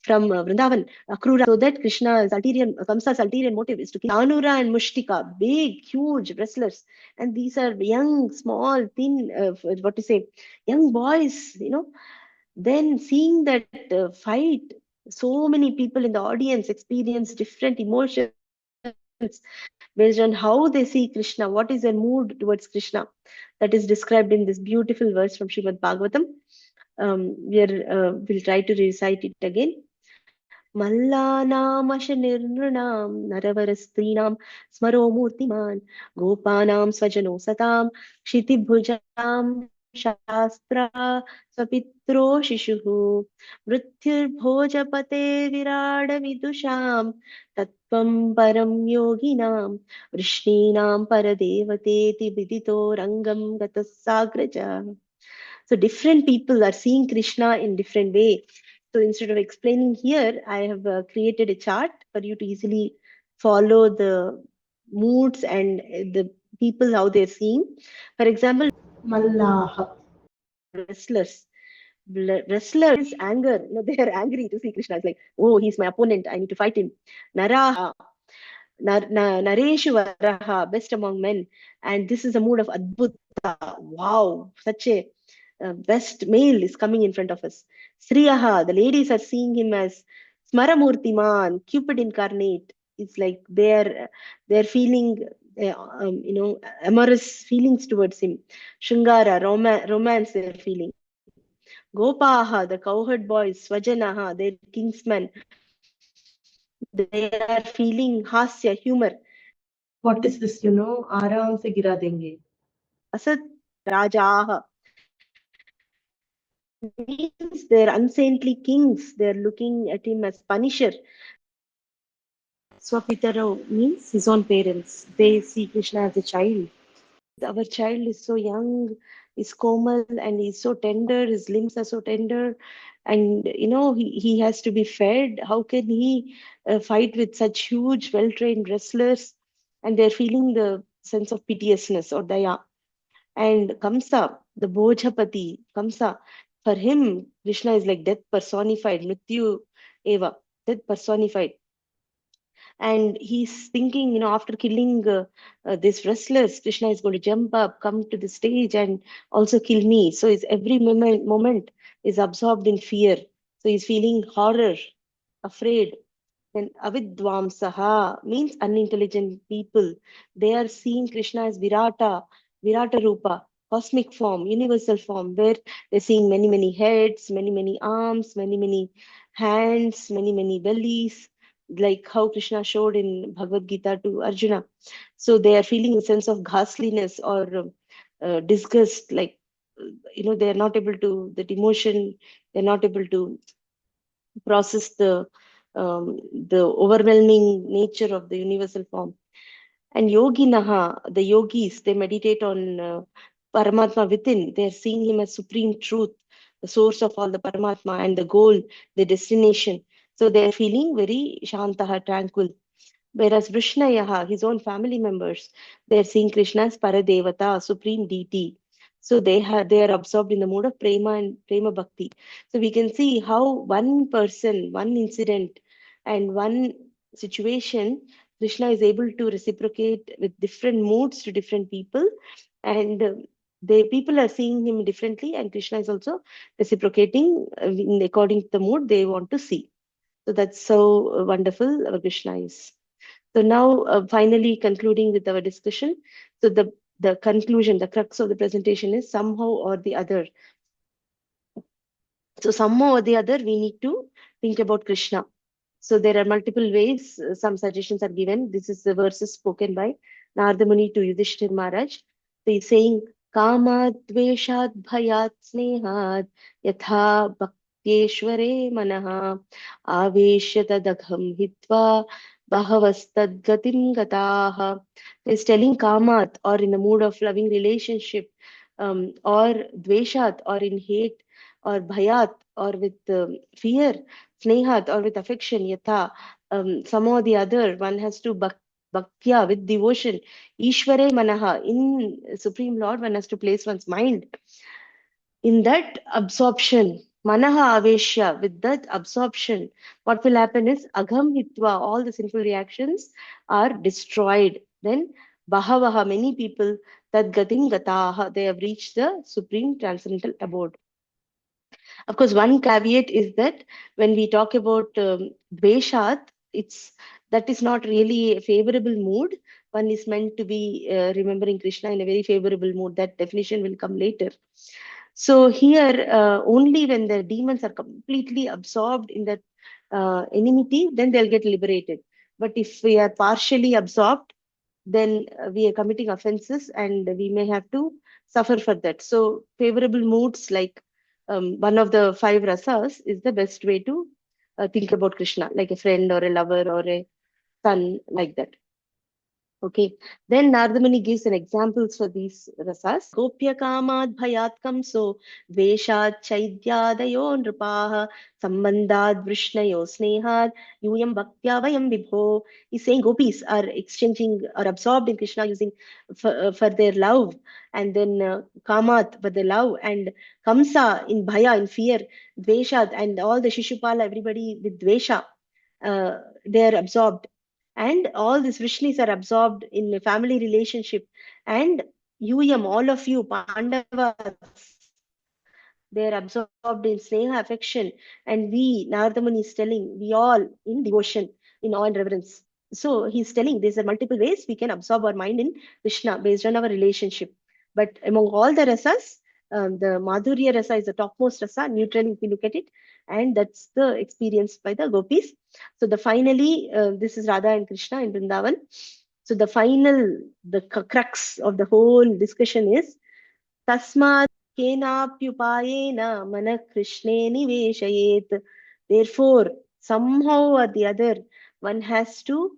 Speaker 1: from Vrindavan, Akrura, so that Kamsa's ulterior motive is to kill Anura and Mushtika, big, huge wrestlers. And these are young, small, thin, young boys, Then seeing that fight, So many people in the audience experience different emotions based on how they see Krishna, what is their mood towards Krishna. That is described in this beautiful verse from Srimad Bhagavatam. We'll try to recite it again. मल्लानामशनिर्नृणां नरवरस्त्रीणां स्मरो मूर्तिमान् गोपानां स्वजनो सतां क्षितिभुजां शास्त्रा स्वपित्रो शिशुः मृत्युर्भोजपते विराडविदुषां तत्त्वं परं योगिनां वृष्णीनां परदेवतेति विदितो रङ्गं गतः साग्रजः. So different people are seeing Krishna in different way. So instead of explaining here, I have created a chart for you to easily follow the moods and the people how they're seeing. For example, Mallaha, wrestlers. Wrestler is anger. They are angry to see Krishna. It's like, oh, he's my opponent. I need to fight him. Naraha, Nareshu Varaha, best among men. And this is a mood of Adbhuta. Wow, such a best male is coming in front of us. Sriyaha, the ladies are seeing him as Smaramurtiman, Cupid incarnate. It's like they're feeling, amorous feelings towards him. Shungara, romance they're feeling. Gopaha, the cowherd boys. Swajanaha, their kingsmen. They are feeling hasya, humor. What is this, Aram se gira denge. Asat Rajaha means they're unsaintly kings. They're looking at him as punisher. Swapitaro means his own parents. They see Krishna as a child. Our child is so young, is komal, and he's so tender. His limbs are so tender, and he has to be fed. How can he fight with such huge, well-trained wrestlers? And they're feeling the sense of piteousness or daya. And Kamsa, the Bhojapati, Kamsa, for him, Krishna is like death personified, Mrityu Eva, death personified. And he's thinking, after killing this wrestlers, Krishna is going to jump up, come to the stage, and also kill me. So his every moment is absorbed in fear. So he's feeling horror, afraid. Then avidvamsaha means unintelligent people. They are seeing Krishna as Virata Rupa, cosmic form, universal form, where they're seeing many, many heads, many, many arms, many, many hands, many, many bellies, like how Krishna showed in Bhagavad-gītā to Arjuna. So they are feeling a sense of ghastliness or disgust, like, they are not able to, that emotion, they're not able to process the overwhelming nature of the universal form. And yoginaha, the yogis, they meditate on Paramatma within. They are seeing him as supreme truth, the source of all the Paramatma and the goal, the destination. So they are feeling very shantaha, tranquil. Whereas Vrishnayaha, his own family members, they are seeing Krishna as Paradevata, supreme deity. So they are absorbed in the mode of prema and prema bhakti. So we can see how one person, one incident, and one situation, Krishna is able to reciprocate with different moods to different people, and the people are seeing him differently, and Krishna is also reciprocating according to the mood they want to see. So that's so wonderful our Krishna is. So now, finally concluding with our discussion. So the conclusion, the crux of the presentation is somehow or the other. So somehow or the other, we need to think about Krishna. So there are multiple ways. Some suggestions are given. This is the verses spoken by Narada Muni to Yudhishthir Maharaj. So he's saying, Kamad dveshat bhayat snehat yatha bhakteshware manaha aveshya tadagham hitva bhavastad gatim gataha. He's telling Kamat, or in the mood of loving relationship, or dveshat, or in hate, or bhayat, or with fear, snehat, or with affection, yatha, some or the other, one has to bhaktya, with devotion, Ishvare manaha, in Supreme Lord, one has to place one's mind. In that absorption, manaha aveshya, with that absorption, what will happen is agham hitva, all the sinful reactions are destroyed. Then bahavaha, many people, tad gatim gataha, they have reached the supreme transcendental abode. Of course, one caveat is that when we talk about Dveshat, that is not really a favorable mood. One is meant to be remembering Krishna in a very favorable mood. That definition will come later. So here, only when the demons are completely absorbed in that enmity, then they'll get liberated. But if we are partially absorbed, then we are committing offenses and we may have to suffer for that. So favorable moods, like one of the five rasas, is the best way to think about Krishna, like a friend or a lover or a son, like that. Okay. Then Nardamani gives an examples for these rasas. Gopya kamad bhayat kamso dveshat chaidyadayo nrupaha sambandhad vrishnayo snehad yuyam bhaktya vayam vibho. He's saying gopis are exchanging or absorbed in Krishna using for their love, and then kamat for their love, and kamsa in bhaya, in fear, dveshat, and all the Shishupala, everybody with dvesha, they are absorbed, and all these Vrishnis are absorbed in a family relationship, and yam, all of you Pandavas, they are absorbed in sneha, affection, and we, Nardamani is telling, we all in devotion, in awe and reverence. So he's telling there's a multiple ways we can absorb our mind in Krishna based on our relationship. But among all the rasas, the Madhurya rasa is the topmost rasa, neutral if you look at it, and that's the experience by the gopis. So the finally, this is Radha and Krishna in Vrindavan. So the final, the crux of the whole discussion is Tasmat kenapyupayena mana Krishne niveshayet. Therefore, somehow or the other, one has to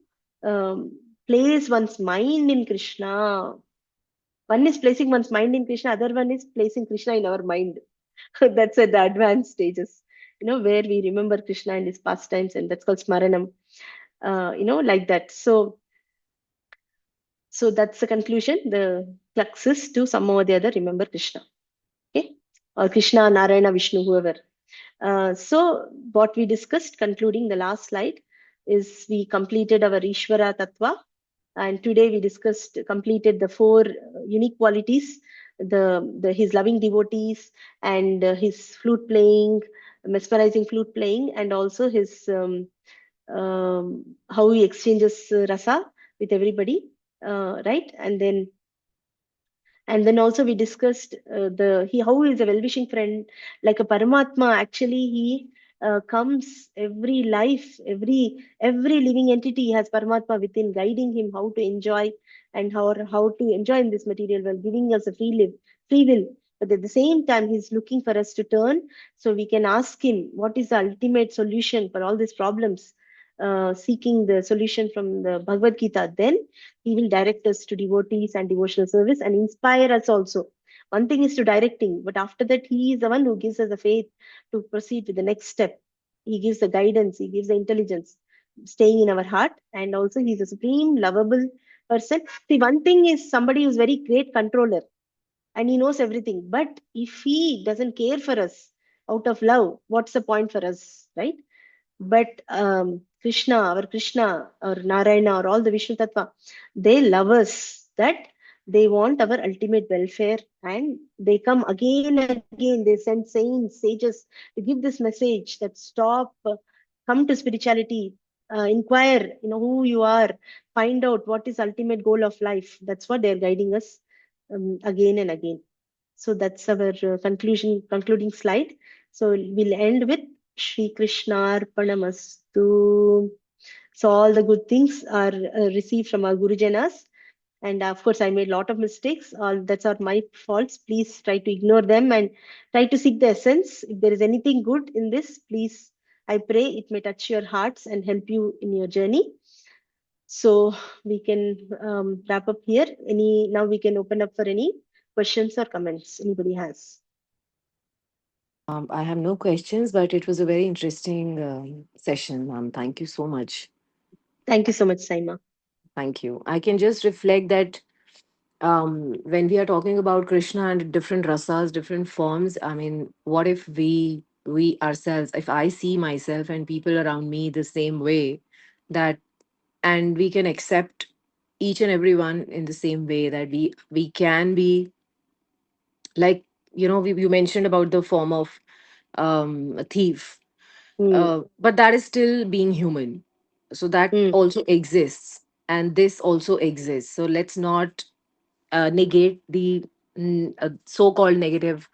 Speaker 1: place one's mind in Krishna. One is placing one's mind in Krishna, other one is placing Krishna in our mind. That's at the advanced stages, where we remember Krishna and his pastimes, and that's called smaranam, like that. So that's the conclusion. The crux is to somehow or the other remember Krishna. Okay, or Krishna, Narayana, Vishnu, whoever. So what we discussed, concluding the last slide, is we completed our Iśvara Tattva, and today we completed the four unique qualities, the his loving devotees, and his flute playing, mesmerizing flute playing, and also his how he exchanges rasa with everybody, right? And then also we discussed the he how he is a well-wishing friend, like a Paramatma. Actually, he comes every life, every living entity has Paramatma within, guiding him how to enjoy, and how to enjoy in this material world, giving us a free will. But at the same time, he's looking for us to turn, so we can ask him what is the ultimate solution for all these problems. Seeking the solution from the Bhagavad-gītā, then he will direct us to devotees and devotional service and inspire us also. One thing is to directing, but after that, he is the one who gives us the faith to proceed with the next step. He gives the guidance, he gives the intelligence, staying in our heart, and also he's a supreme lovable person. See, one thing is somebody who's very great controller and he knows everything, but if he doesn't care for us out of love, what's the point for us, right? But Krishna, our Krishna or Narayana or all the Vishnu Tattva, they love us, that they want our ultimate welfare, and they come again and again. They send saints, sages to give this message that stop, come to spirituality, inquire, who you are, find out what is ultimate goal of life. That's what they're guiding us again and again. So that's our concluding slide. So we'll end with Shri Krishna Arpanamastu. So all the good things are received from our Gurujanas. And of course, I made a lot of mistakes. All that's are my faults. Please try to ignore them and try to seek the essence. If there is anything good in this, please, I pray it may touch your hearts and help you in your journey. So we can wrap up here. Now we can open up for any questions or comments anybody has.
Speaker 3: I have no questions, but it was a very interesting session, ma'am. Thank you so much.
Speaker 1: Thank you so much, Saima.
Speaker 3: Thank you. I can just reflect that when we are talking about Krishna and different rasas, different forms, I mean, what if we ourselves, if I see myself and people around me the same way, that and we can accept each and everyone in the same way, that we can be like, you mentioned about the form of a thief.
Speaker 1: Hmm.
Speaker 3: But that is still being human. So that
Speaker 1: Hmm.
Speaker 3: also exists, and this also exists. So let's not negate the so-called negative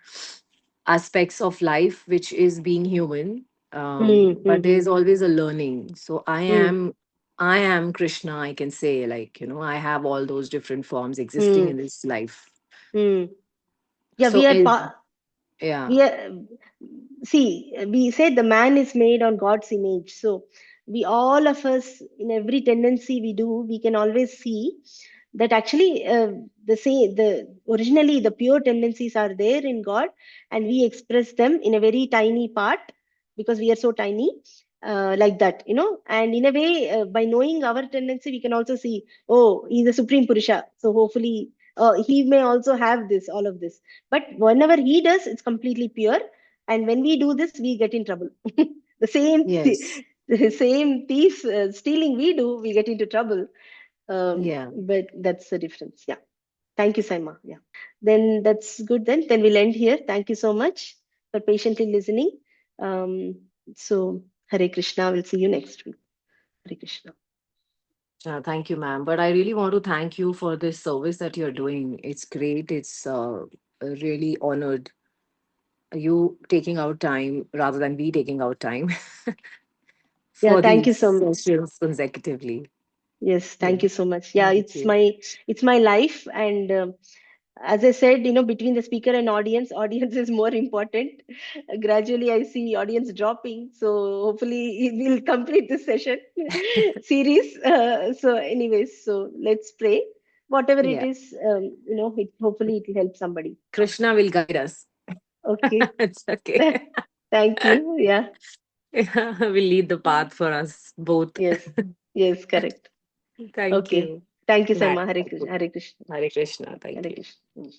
Speaker 3: aspects of life, which is being human.
Speaker 1: Hmm.
Speaker 3: But
Speaker 1: Hmm.
Speaker 3: there is always a learning. So
Speaker 1: Hmm.
Speaker 3: I am Krishna. I can say, like, I have all those different forms existing
Speaker 1: Hmm.
Speaker 3: in this life.
Speaker 1: Hmm. Yeah,
Speaker 3: So
Speaker 1: we are
Speaker 3: yeah,
Speaker 1: we are see, we said the man is made on God's image. So we, all of us, in every tendency we do, we can always see that actually the originally the pure tendencies are there in God, and we express them in a very tiny part because we are so tiny, like that, and in a way, by knowing our tendency we can also see, oh, he's a supreme purusha, so hopefully he may also have this, all of this. But whenever he does, it's completely pure. And when we do this, we get in trouble. the same
Speaker 3: yes,
Speaker 1: the same thief stealing we do, we get into trouble.
Speaker 3: yeah.
Speaker 1: But that's the difference. Yeah. Thank you, Saima. Yeah. Then that's good. Then we'll end here. Thank you so much for patiently listening. Um, so Hare Krishna. We'll see you next week. Hare Krishna.
Speaker 3: Thank you, ma'am. But I really want to thank you for this service that you're doing. It's great. It's really honored you taking out time rather than we taking out time
Speaker 1: Yeah.
Speaker 3: for
Speaker 1: Thank you
Speaker 3: these
Speaker 1: so much.
Speaker 3: sessions consecutively.
Speaker 1: Yes.
Speaker 3: Yeah.
Speaker 1: Thank you so much. Yeah.
Speaker 3: Thank
Speaker 1: It's
Speaker 3: you.
Speaker 1: my life, and as I said, between the speaker and audience is more important. Gradually, I see audience dropping. So hopefully, we'll complete this session series. So, anyways, so let's pray. Whatever it
Speaker 3: Yeah.
Speaker 1: is, hopefully it will help somebody.
Speaker 3: Krishna will guide us.
Speaker 1: Okay.
Speaker 3: It's okay.
Speaker 1: Thank you. Yeah.
Speaker 3: Yeah, will lead the path for us both.
Speaker 1: Yes. Yes. Correct.
Speaker 3: Thank
Speaker 1: Okay.
Speaker 3: you.
Speaker 1: Thank you,
Speaker 3: Bye.
Speaker 1: Saima. Hare Krishna. Hare Krishna.
Speaker 3: Hare Krishna.
Speaker 1: Hare
Speaker 3: Thank you.
Speaker 1: Krishna.